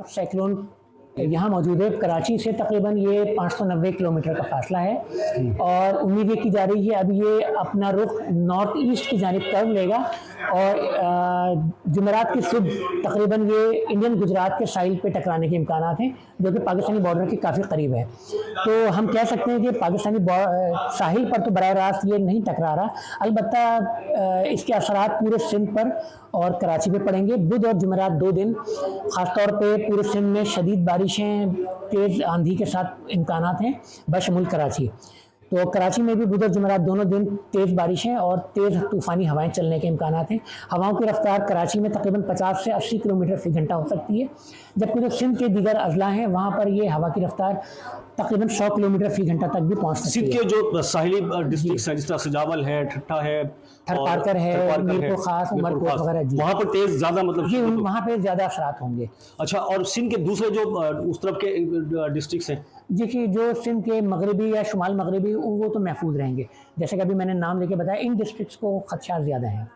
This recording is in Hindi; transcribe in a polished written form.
साइक्लोन यहाँ मौजूद है। कराची से तकरीबन ये 590 किलोमीटर का फासला है और उम्मीद ये की जा रही है अब ये अपना रुख नॉर्थ ईस्ट की जानिब कर लेगा और जुमेरात की सुबह तकरीबन ये इंडियन गुजरात के साहिल पे टकराने के इम्कान हैं, जो कि पाकिस्तानी बॉर्डर के काफ़ी करीब है। तो हम कह सकते हैं कि पाकिस्तानी साहिल पर तो बराह रास्त ये नहीं टकरा रहा, अलबत्ता इसके असरात पूरे सिंध पर और कराची पे पड़ेंगे। बुध और जुमेरात 2 दिन ख़ासतौर पे पूरे सिंध में शदीद बारिशें, तेज़ आंधी के साथ इम्कानात हैं बशमूल कराची। तो कराची में भी बुध और जुमेरात दोनों दिन तेज़ बारिशें और तेज़ तूफ़ानी हवाएं चलने के इम्कानात हैं। हवाओं की रफ्तार कराची में तकरीबन 50 से 80 किलोमीटर फ़ी घंटा हो सकती है, जबकि जो सिंध के दीगर अजला हैं वहाँ पर ये हवा की रफ्तार तकरीबन 100 किलोमीटर फ़ी घंटा तक भी पहुँच सकती है। सिंध के जो साहिली डिस्ट्रिक्ट हैं, जिस तरह सजावल है, ठट्टा है, थरपारकर है, मीरपुर खास, उमरकोट वगैरह, जी वहाँ पर तेज ज़्यादा मतलब जी वहाँ पे ज़्यादा असरात होंगे। अच्छा, और सिंध के दूसरे जो उस तरफ के डिस्ट्रिक्ट्स हैं, देखिए जो सिंध के मगरबी या शुमाल मगरबी वो तो महफूज रहेंगे, जैसे कि अभी मैंने नाम लेके बताया, इन डिस्ट्रिक्ट्स को खदशात ज़्यादा हैं।